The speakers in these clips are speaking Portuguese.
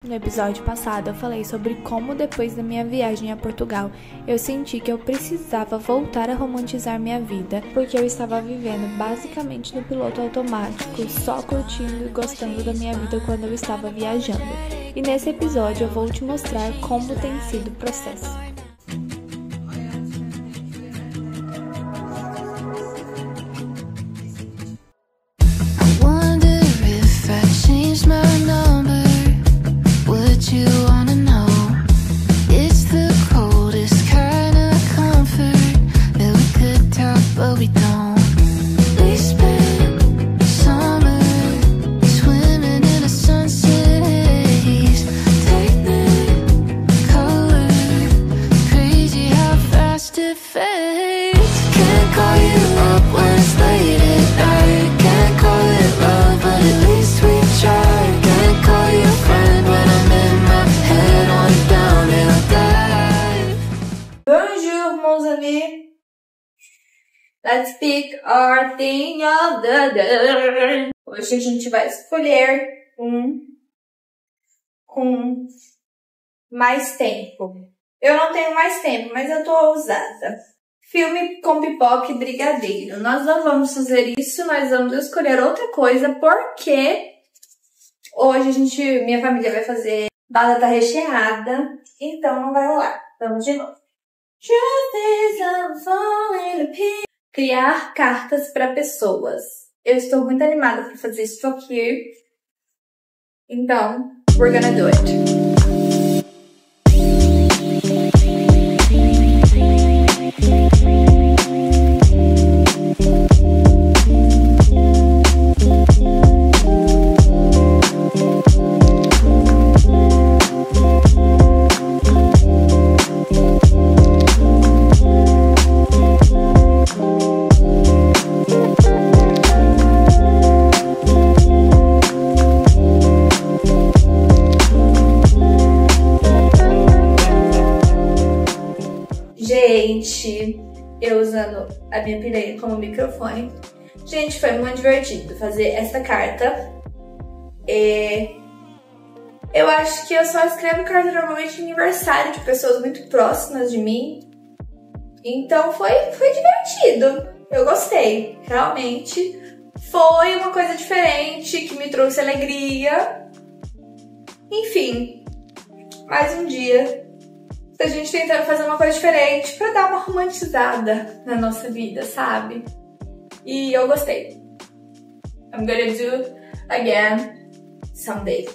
No episódio passado eu falei sobre como depois da minha viagem a Portugal eu senti que eu precisava voltar a romantizar minha vida, porque eu estava vivendo basicamente no piloto automático, só curtindo e gostando da minha vida quando eu estava viajando. E nesse episódio eu vou te mostrar como tem sido o processo. Bonjour, meus amis. Let's speak our thing of the day. Hoje a gente vai escolher com mais tempo. Eu não tenho mais tempo, mas eu tô ousada. Filme com pipoca e brigadeiro. Nós não vamos fazer isso, nós vamos escolher outra coisa, porque hoje minha família vai fazer batata recheada, então não vai rolar. Vamos de novo. Criar cartas para pessoas. Eu estou muito animada para fazer isso aqui. Então, we're gonna do it. Gente, eu usando a minha pireia como microfone. Gente, foi muito divertido fazer essa carta. Eu acho que eu só escrevo carta normalmente de aniversário de pessoas muito próximas de mim. Então foi divertido. Eu gostei. Realmente foi uma coisa diferente que me trouxe alegria. Enfim, mais um dia a gente tentando fazer uma coisa diferente pra dar uma romantizada na nossa vida, sabe? E eu gostei. I'm gonna do again someday.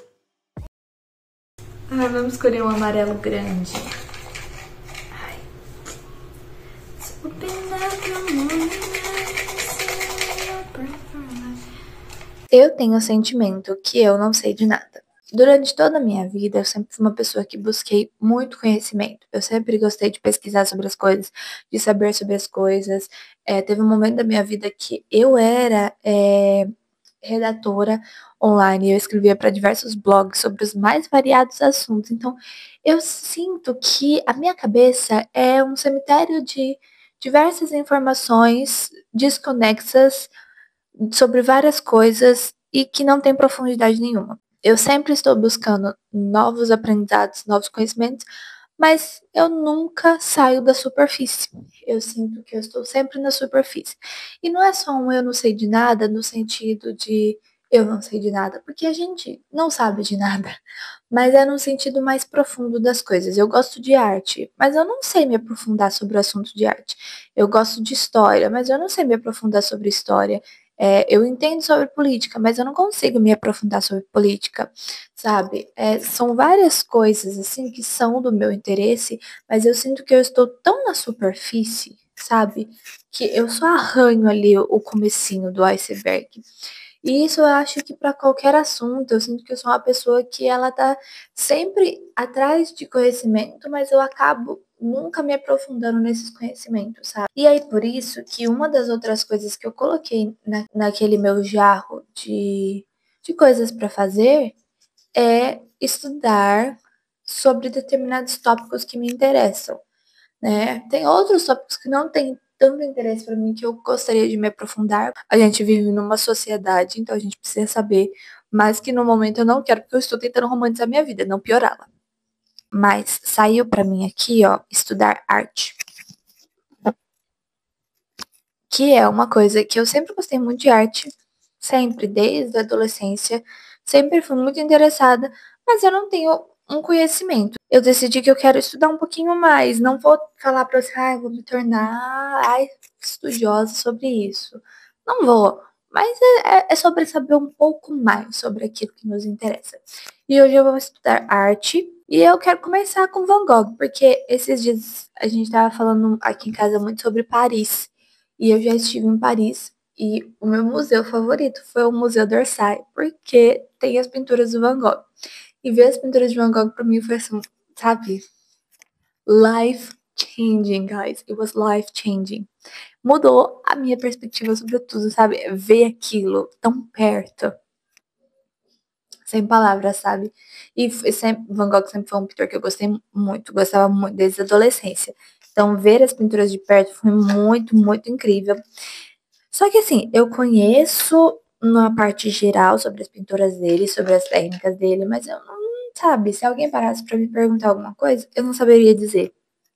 Vamos escolher um amarelo grande. Eu tenho o sentimento que eu não sei de nada. Durante toda a minha vida, eu sempre fui uma pessoa que busquei muito conhecimento. Eu sempre gostei de pesquisar sobre as coisas, de saber sobre as coisas. Teve um momento da minha vida que eu era redatora online. Eu escrevia para diversos blogs sobre os mais variados assuntos. Então, eu sinto que a minha cabeça é um cemitério de diversas informações desconexas sobre várias coisas e que não tem profundidade nenhuma. Eu sempre estou buscando novos aprendizados, novos conhecimentos, mas eu nunca saio da superfície. Eu sinto que eu estou sempre na superfície. E não é só um eu não sei de nada, no sentido de eu não sei de nada, porque a gente não sabe de nada, mas é no sentido mais profundo das coisas. Eu gosto de arte, mas eu não sei me aprofundar sobre o assunto de arte. Eu gosto de história, mas eu não sei me aprofundar sobre história. Eu entendo sobre política, mas eu não consigo me aprofundar sobre política, sabe? São várias coisas, assim, que são do meu interesse, mas eu sinto que eu estou tão na superfície, sabe? Que eu só arranho ali o comecinho do iceberg. E isso eu acho que para qualquer assunto, eu sinto que eu sou uma pessoa que ela tá sempre atrás de conhecimento, mas eu acabo nunca me aprofundando nesses conhecimentos, sabe? E aí, por isso que uma das outras coisas que eu coloquei naquele meu jarro de coisas para fazer é estudar sobre determinados tópicos que me interessam, né? Tem outros tópicos que não têm tanto interesse para mim que eu gostaria de me aprofundar. A gente vive numa sociedade, então a gente precisa saber mas que no momento eu não quero, porque eu estou tentando romantizar minha vida, não piorá-la. Mas saiu pra mim aqui, ó, estudar arte. Que é uma coisa que eu sempre gostei muito de arte, sempre, desde a adolescência, sempre fui muito interessada, mas eu não tenho um conhecimento. Eu decidi que eu quero estudar um pouquinho mais, não vou falar pra você, eu vou me tornar estudiosa sobre isso. Não vou, mas é sobre saber um pouco mais sobre aquilo que nos interessa. E hoje eu vou estudar arte e eu quero começar com Van Gogh, porque esses dias a gente tava falando aqui em casa muito sobre Paris. E eu já estive em Paris e o meu museu favorito foi o Museu d'Orsay, porque tem as pinturas do Van Gogh. E ver as pinturas de Van Gogh pra mim foi assim, sabe? Life changing, guys. It was life changing. Mudou a minha perspectiva sobre tudo, sabe? Ver aquilo tão perto. Sem palavras, sabe? E Van Gogh sempre foi um pintor que eu gostava muito desde a adolescência. Então, ver as pinturas de perto foi muito, muito incrível. Só que assim, eu conheço na parte geral sobre as pinturas dele, sobre as técnicas dele, mas eu não, sabe, se alguém parasse pra me perguntar alguma coisa, eu não saberia dizer,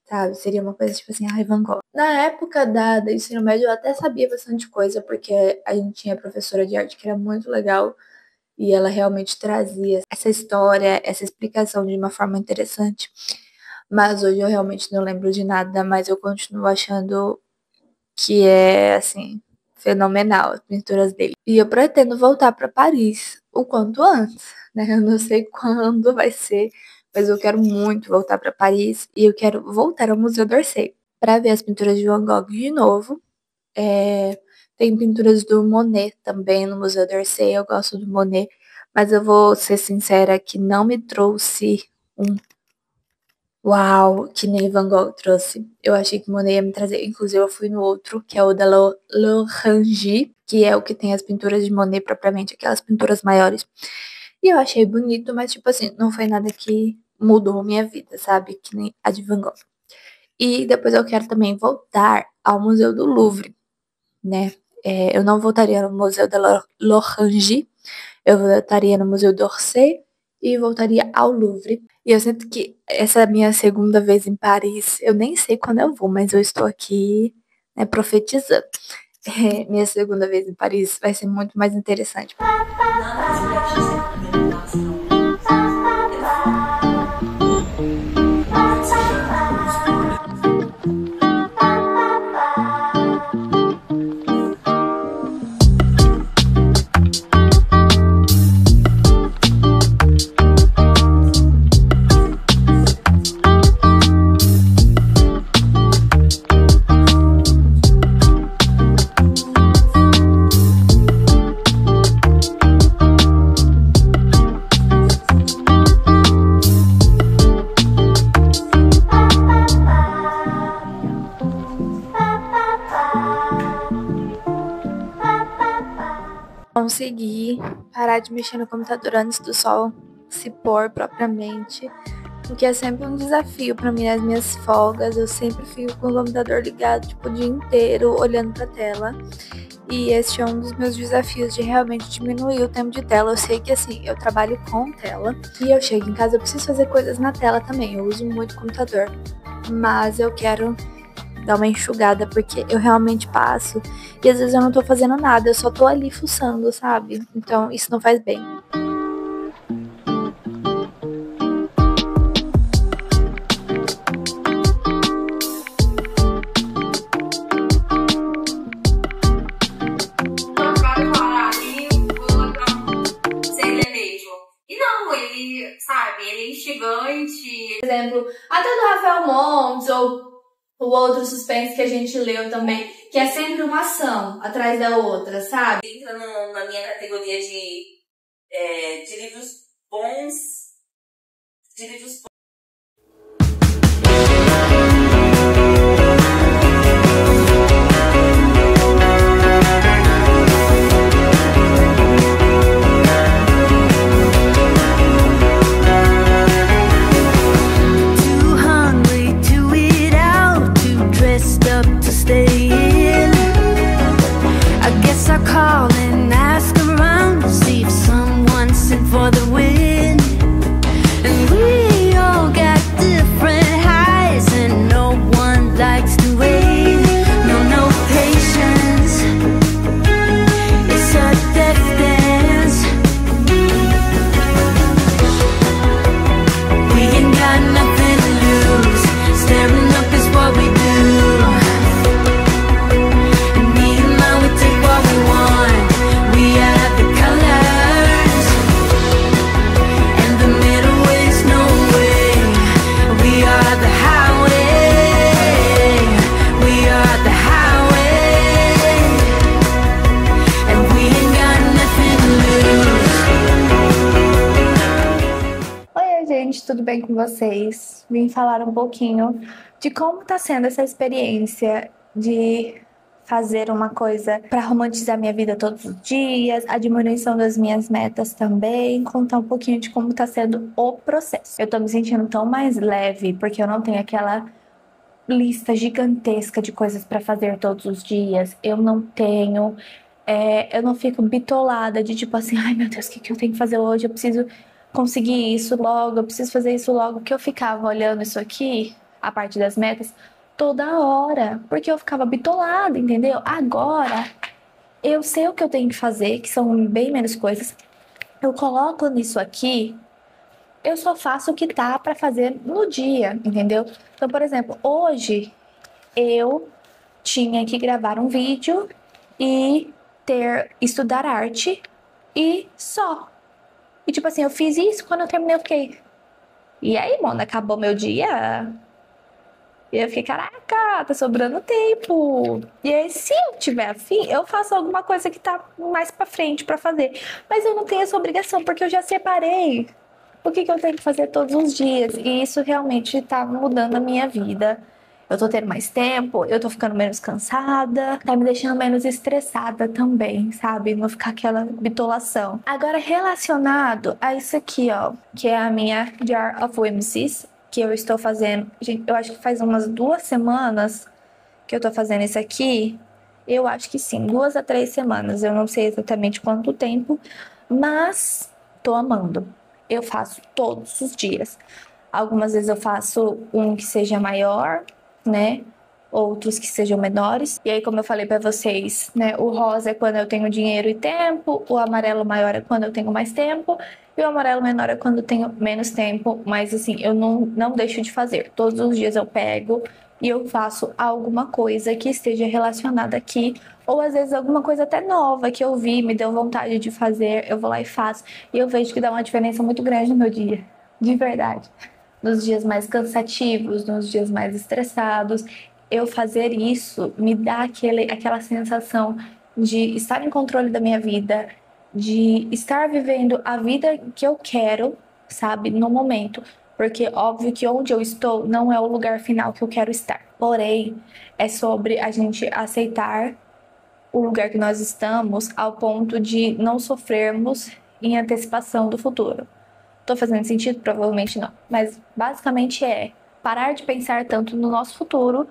sabe? Seria uma coisa tipo assim, Van Gogh. Na época do ensino médio, eu até sabia bastante coisa, porque a gente tinha professora de arte que era muito legal, e ela realmente trazia essa história, essa explicação de uma forma interessante. Mas hoje eu realmente não lembro de nada, mas eu continuo achando que é, assim, fenomenal as pinturas dele. E eu pretendo voltar para Paris o quanto antes, né? Eu não sei quando vai ser, mas eu quero muito voltar para Paris e eu quero voltar ao Museu d'Orsay para ver as pinturas de Van Gogh de novo. Tem pinturas do Monet também no Museu d'Orsay, eu gosto do Monet, mas eu vou ser sincera que não me trouxe um uau, que nem Van Gogh trouxe. Eu achei que Monet ia me trazer. Inclusive, eu fui no outro, que é o da L'Orangerie, que é o que tem as pinturas de Monet propriamente, aquelas pinturas maiores. E eu achei bonito, mas, tipo assim, não foi nada que mudou minha vida, sabe? Que nem a de Van Gogh. E depois eu quero também voltar ao Museu do Louvre, né? Eu não voltaria no Museu da L'Orangerie, eu voltaria no Museu d'Orsay e voltaria ao Louvre. E eu sinto que essa minha segunda vez em Paris, eu nem sei quando eu vou, mas eu estou aqui, né, profetizando. Minha segunda vez em Paris vai ser muito mais interessante. Consegui parar de mexer no computador antes do sol se pôr propriamente, o que é sempre um desafio para mim nas minhas folgas. Eu sempre fico com o computador ligado tipo, o dia inteiro olhando para a tela, e este é um dos meus desafios de realmente diminuir o tempo de tela. Eu sei que assim, eu trabalho com tela e eu chego em casa, eu preciso fazer coisas na tela também, eu uso muito computador, mas eu quero dar uma enxugada, porque eu realmente passo e às vezes eu não tô fazendo nada, eu só tô ali fuçando, sabe? Então isso não faz bem. Ele é instigante. Por exemplo, até do Rafael Montes ou o outro suspense que a gente leu também, que é sempre uma ação atrás da outra, sabe? Entra na minha categoria de livros bons, gente, tudo bem com vocês? Vim falar um pouquinho de como tá sendo essa experiência de fazer uma coisa para romantizar minha vida todos os dias, a diminuição das minhas metas também, contar um pouquinho de como tá sendo o processo. Eu tô me sentindo tão mais leve porque eu não tenho aquela lista gigantesca de coisas para fazer todos os dias. Eu não tenho, eu não fico bitolada de tipo assim, ai meu Deus, o que que eu tenho que fazer hoje? Eu preciso conseguir isso logo, eu preciso fazer isso logo, que eu ficava olhando isso aqui, a parte das metas, toda hora, porque eu ficava bitolada, entendeu? Agora, eu sei o que eu tenho que fazer, que são bem menos coisas, eu coloco nisso aqui, eu só faço o que tá pra fazer no dia, entendeu? Então, por exemplo, hoje eu tinha que gravar um vídeo e estudar arte e só. E tipo assim, eu fiz isso, quando eu terminei eu fiquei, e aí, mano, acabou meu dia? E eu fiquei, caraca, tá sobrando tempo. E aí, se eu tiver afim, eu faço alguma coisa que tá mais pra frente pra fazer. Mas eu não tenho essa obrigação, porque eu já separei o que que eu tenho que fazer todos os dias. E isso realmente tá mudando a minha vida. Eu tô tendo mais tempo, eu tô ficando menos cansada, tá me deixando menos estressada também, sabe? Não ficar aquela bitolação. Agora, relacionado a isso aqui, ó, que é a minha Jar of Whimsies, que eu estou fazendo. Gente, eu acho que faz umas 2 semanas que eu tô fazendo isso aqui. Eu acho que sim, 2 a 3 semanas. Eu não sei exatamente quanto tempo, mas tô amando. Eu faço todos os dias. Algumas vezes eu faço um que seja maior, né? Outros que sejam menores. E aí, como eu falei pra vocês, né? O rosa é quando eu tenho dinheiro e tempo, o amarelo maior é quando eu tenho mais tempo, e o amarelo menor é quando eu tenho menos tempo. Mas assim, eu não deixo de fazer. Todos os dias eu pego e eu faço alguma coisa que esteja relacionada aqui. Ou às vezes alguma coisa até nova que eu vi, me deu vontade de fazer, eu vou lá e faço. E eu vejo que dá uma diferença muito grande no meu dia. De verdade. Nos dias mais cansativos, nos dias mais estressados, eu fazer isso me dá aquela sensação de estar em controle da minha vida, de estar vivendo a vida que eu quero, sabe, no momento. Porque óbvio que onde eu estou não é o lugar final que eu quero estar. Porém, é sobre a gente aceitar o lugar que nós estamos ao ponto de não sofrermos em antecipação do futuro. Tô fazendo sentido? Provavelmente não. Mas basicamente é parar de pensar tanto no nosso futuro,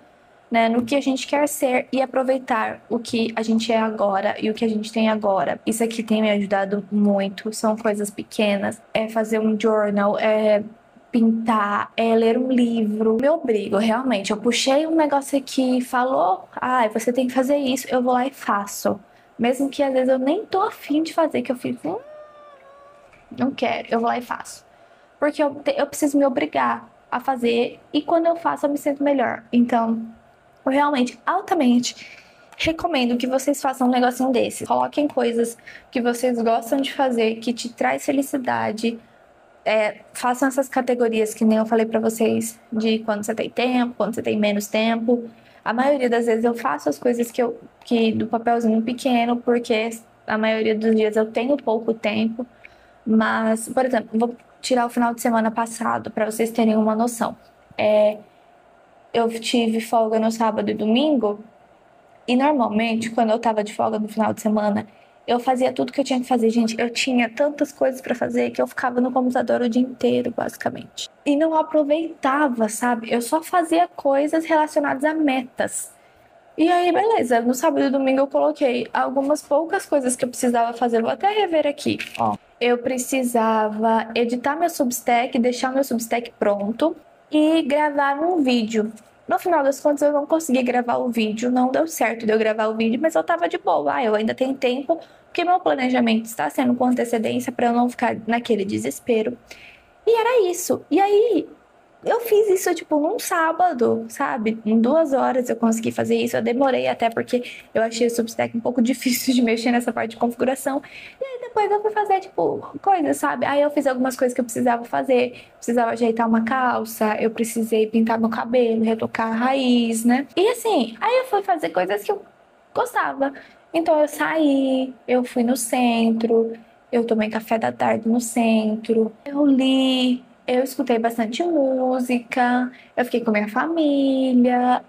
né, no que a gente quer ser e aproveitar o que a gente é agora e o que a gente tem agora. Isso aqui tem me ajudado muito. São coisas pequenas. É fazer um journal, é pintar, é ler um livro. Me obrigo, realmente. Eu puxei um negócio aqui, falou, você tem que fazer isso, eu vou lá e faço. Mesmo que às vezes eu nem tô afim de fazer, que eu fico, não quero, eu vou lá e faço. Porque eu preciso me obrigar a fazer e quando eu faço eu me sinto melhor. Então, eu realmente, altamente recomendo que vocês façam um negocinho desse. Coloquem coisas que vocês gostam de fazer, que te traz felicidade. Façam essas categorias que nem eu falei pra vocês, de quando você tem tempo, quando você tem menos tempo. A maioria das vezes eu faço as coisas que do papelzinho pequeno, porque a maioria dos dias eu tenho pouco tempo. Mas, por exemplo, vou tirar o final de semana passado para vocês terem uma noção. Eu tive folga no sábado e domingo, e normalmente, quando eu tava de folga no final de semana, eu fazia tudo que eu tinha que fazer. Gente, eu tinha tantas coisas para fazer que eu ficava no computador o dia inteiro, basicamente. E não aproveitava, sabe? Eu só fazia coisas relacionadas a metas. E aí, beleza, no sábado e domingo eu coloquei algumas poucas coisas que eu precisava fazer. Vou até rever aqui, ó. Eu precisava editar meu Substack, deixar meu Substack pronto e gravar um vídeo. No final das contas, eu não consegui gravar o vídeo, não deu certo de eu gravar o vídeo, mas eu tava de boa. Eu ainda tenho tempo, porque meu planejamento está sendo com antecedência para eu não ficar naquele desespero. E era isso. E aí, eu fiz isso, tipo, num sábado, sabe? Em 2 horas eu consegui fazer isso. Eu demorei até porque eu achei o Substack um pouco difícil de mexer nessa parte de configuração. E aí depois eu fui fazer, tipo, coisas, sabe? Aí eu fiz algumas coisas que eu precisava fazer. Precisava ajeitar uma calça, eu precisei pintar meu cabelo, retocar a raiz, né? E assim, aí eu fui fazer coisas que eu gostava. Então eu saí, eu fui no centro, eu tomei café da tarde no centro, eu li, eu escutei bastante música, eu fiquei com minha família,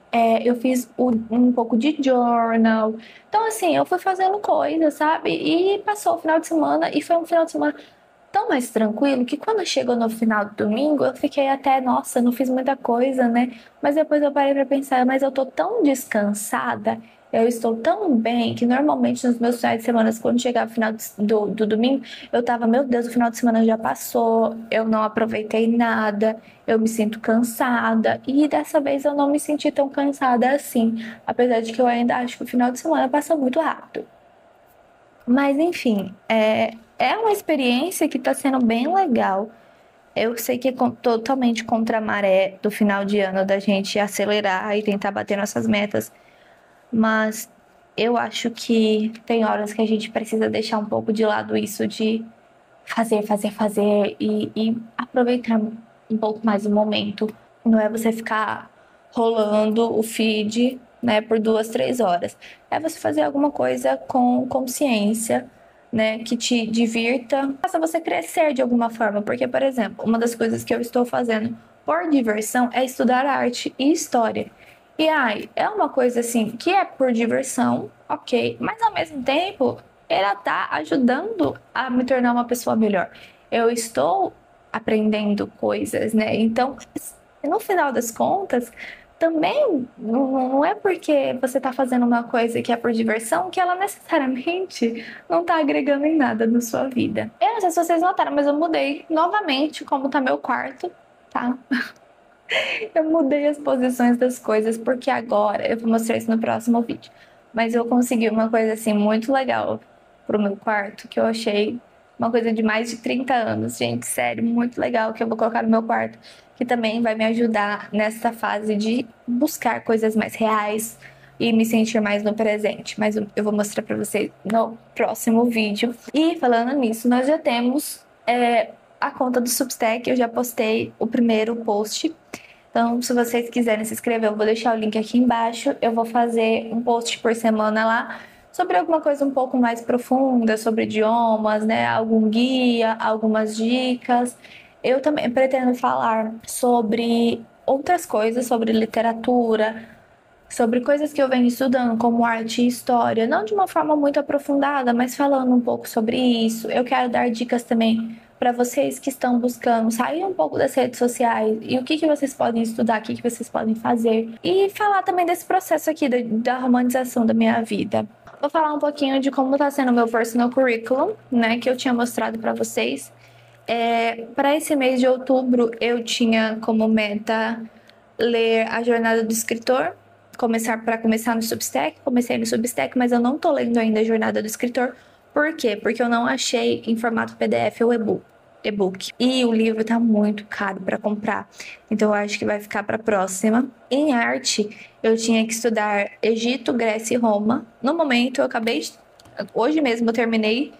eu fiz um pouco de journal. Então, assim, eu fui fazendo coisas, sabe? E passou o final de semana e foi um final de semana tão mais tranquilo que quando chegou no final do domingo, eu fiquei até, nossa, não fiz muita coisa, né? Mas depois eu parei pra pensar, mas eu tô tão descansada, eu estou tão bem, que normalmente nos meus finais de semana, quando chegava o final do domingo, eu tava, meu Deus, o final de semana já passou, eu não aproveitei nada, eu me sinto cansada. E dessa vez eu não me senti tão cansada assim, apesar de que eu ainda acho que o final de semana passou muito rápido. Mas enfim, é uma experiência que tá sendo bem legal. Eu sei que é totalmente contra a maré do final de ano da gente acelerar e tentar bater nossas metas, mas eu acho que tem horas que a gente precisa deixar um pouco de lado isso de fazer, fazer, fazer e aproveitar um pouco mais o momento. Não é você ficar rolando o feed, né, por 2, 3 horas. É você fazer alguma coisa com consciência, né, que te divirta, faça você crescer de alguma forma. Porque, por exemplo, uma das coisas que eu estou fazendo por diversão é estudar arte e história. E ai, é uma coisa assim que é por diversão, ok, mas ao mesmo tempo ela tá ajudando a me tornar uma pessoa melhor. Eu estou aprendendo coisas, né? Então, no final das contas, também não é porque você tá fazendo uma coisa que é por diversão que ela necessariamente não tá agregando em nada na sua vida. Eu não sei se vocês notaram, mas eu mudei novamente como tá meu quarto, tá? Eu mudei as posições das coisas porque agora eu vou mostrar isso no próximo vídeo. Mas eu consegui uma coisa assim muito legal pro meu quarto que eu achei uma coisa de mais de 30 anos, gente, sério, muito legal que eu vou colocar no meu quarto, que também vai me ajudar nessa fase de buscar coisas mais reais e me sentir mais no presente. Mas eu vou mostrar pra vocês no próximo vídeo. E falando nisso, nós já temos a conta do Substack, eu já postei o primeiro post. Então, se vocês quiserem se inscrever, eu vou deixar o link aqui embaixo. Eu vou fazer um post por semana lá sobre alguma coisa um pouco mais profunda, sobre idiomas, né? Algum guia, algumas dicas. Eu também pretendo falar sobre outras coisas, sobre literatura, sobre coisas que eu venho estudando, como arte e história, não de uma forma muito aprofundada, mas falando um pouco sobre isso. Eu quero dar dicas também para vocês que estão buscando sair um pouco das redes sociais e o que vocês podem estudar, o que vocês podem fazer. E falar também desse processo aqui da romanização da minha vida. Vou falar um pouquinho de como está sendo o meu personal curriculum, né, que eu tinha mostrado para vocês. Para esse mês de outubro, eu tinha como meta ler A Jornada do Escritor, começar no Substack. Comecei no Substack, mas eu não tô lendo ainda A Jornada do Escritor. Por quê? Porque eu não achei em formato PDF ou e-book. E o livro tá muito caro para comprar. Então eu acho que vai ficar para próxima. Em arte, eu tinha que estudar Egito, Grécia e Roma. No momento, hoje mesmo eu terminei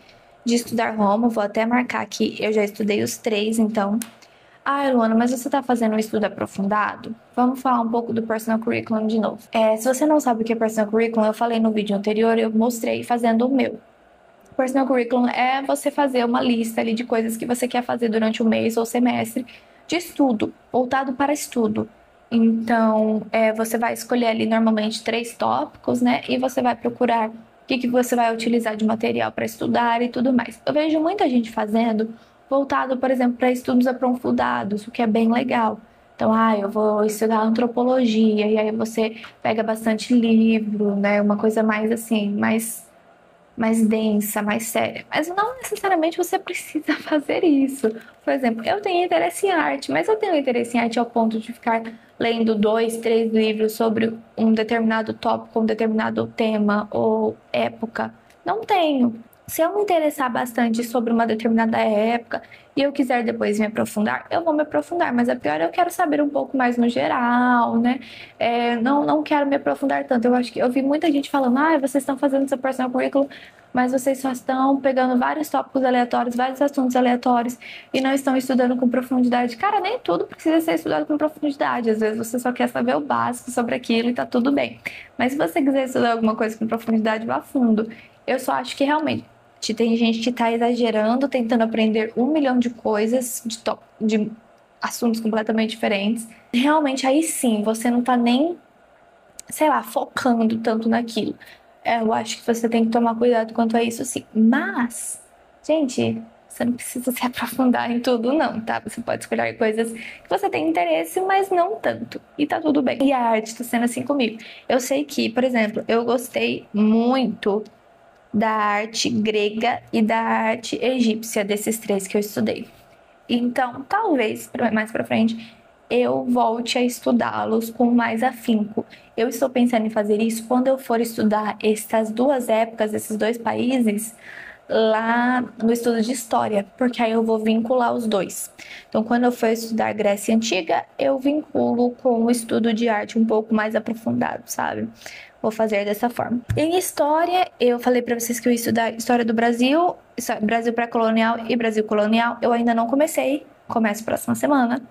de estudar Roma. Vou até marcar aqui. Eu já estudei os 3, então. Ah, Luana, mas você tá fazendo um estudo aprofundado? Vamos falar um pouco do Personal Curriculum de novo. Se você não sabe o que é Personal Curriculum, eu falei no vídeo anterior, eu mostrei fazendo o meu. Personal Curriculum é você fazer uma lista ali de coisas que você quer fazer durante o mês ou semestre de estudo, voltado para estudo. Então, você vai escolher ali normalmente 3 tópicos, né? E você vai procurar o que você vai utilizar de material para estudar e tudo mais. Eu vejo muita gente fazendo voltado, por exemplo, para estudos aprofundados, o que é bem legal. Então, eu vou estudar antropologia, e aí você pega bastante livro, né? Uma coisa mais assim, mais densa, mais séria. Mas não necessariamente você precisa fazer isso. Por exemplo, eu tenho interesse em arte, mas eu tenho interesse em arte ao ponto de ficar lendo 2, 3 livros sobre um determinado tópico, um determinado tema ou época. Não tenho. Se eu me interessar bastante sobre uma determinada época e eu quiser depois me aprofundar, eu vou me aprofundar. Mas a pior, eu quero saber um pouco mais no geral, né? Não quero me aprofundar tanto. Eu acho que eu vi muita gente falando, vocês estão fazendo seu personal currículo, mas vocês só estão pegando vários tópicos aleatórios, vários assuntos aleatórios e não estão estudando com profundidade. Cara, nem tudo precisa ser estudado com profundidade. Às vezes você só quer saber o básico sobre aquilo e tá tudo bem. Mas se você quiser estudar alguma coisa com profundidade, vá a fundo. Eu só acho que realmente tem gente que tá exagerando, tentando aprender 1 milhão de coisas, de assuntos completamente diferentes. Realmente, aí sim, você não tá nem, sei lá, focando tanto naquilo. Eu acho que você tem que tomar cuidado quanto a isso, sim. Mas, gente, você não precisa se aprofundar em tudo, não, tá? Você pode escolher coisas que você tem interesse, mas não tanto. E tá tudo bem. E a arte tá sendo assim comigo. Eu sei que, por exemplo, eu gostei muito da arte grega e da arte egípcia, desses três que eu estudei. Então, talvez mais pra frente eu volte a estudá-los com mais afinco. Eu estou pensando em fazer isso quando eu for estudar essas duas épocas, esses dois países, lá no estudo de história, porque aí eu vou vincular os dois. Então, quando eu for estudar Grécia Antiga, eu vinculo com o estudo de arte um pouco mais aprofundado, sabe? Vou fazer dessa forma. Em história, eu falei para vocês que eu ia estudar história do Brasil, Brasil pré-colonial e Brasil colonial. Eu ainda não comecei, começo próxima semana,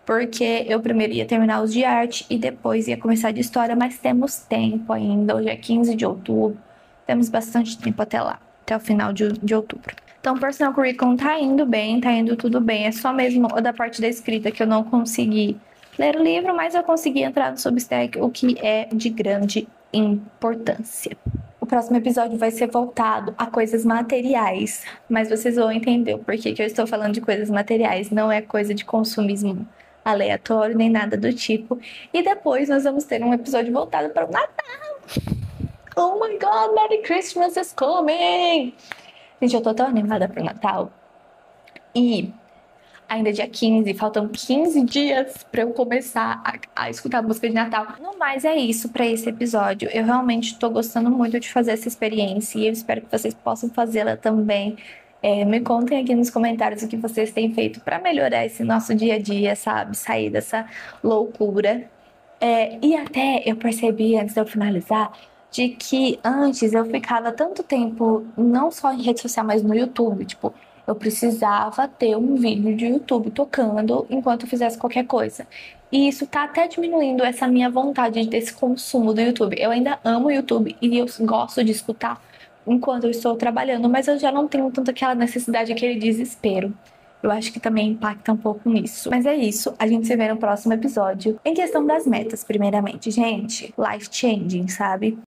porque eu primeiro ia terminar os de arte e depois ia começar de história, mas temos tempo ainda. Hoje é 15 de outubro, temos bastante tempo até lá, até o final de outubro. Então, o personal curriculum tá indo bem, tá indo tudo bem. É só mesmo o da parte da escrita que eu não consegui ler o livro, mas eu consegui entrar no Substack, o que é de grande importância. O próximo episódio vai ser voltado a coisas materiais, mas vocês vão entender o porquê que eu estou falando de coisas materiais. Não é coisa de consumismo aleatório, nem nada do tipo. E depois nós vamos ter um episódio voltado para o Natal. Oh my God, Merry Christmas is coming! Gente, eu tô tão animada pro Natal. E ainda é dia 15, faltam 15 dias pra eu começar a escutar música de Natal. No mais, é isso pra esse episódio. Eu realmente tô gostando muito de fazer essa experiência e eu espero que vocês possam fazê-la também. Me contem aqui nos comentários o que vocês têm feito pra melhorar esse nosso dia a dia, sabe? Sair dessa loucura. E até eu percebi, antes de eu finalizar, de que antes eu ficava tanto tempo, não só em rede social, mas no YouTube. Tipo, eu precisava ter um vídeo de YouTube tocando enquanto eu fizesse qualquer coisa. E isso tá até diminuindo essa minha vontade desse consumo do YouTube. Eu ainda amo o YouTube e eu gosto de escutar enquanto eu estou trabalhando, mas eu já não tenho tanto aquela necessidade, aquele desespero. Eu acho que também impacta um pouco nisso. Mas é isso, a gente se vê no próximo episódio. Em questão das metas, primeiramente, gente, life changing, sabe?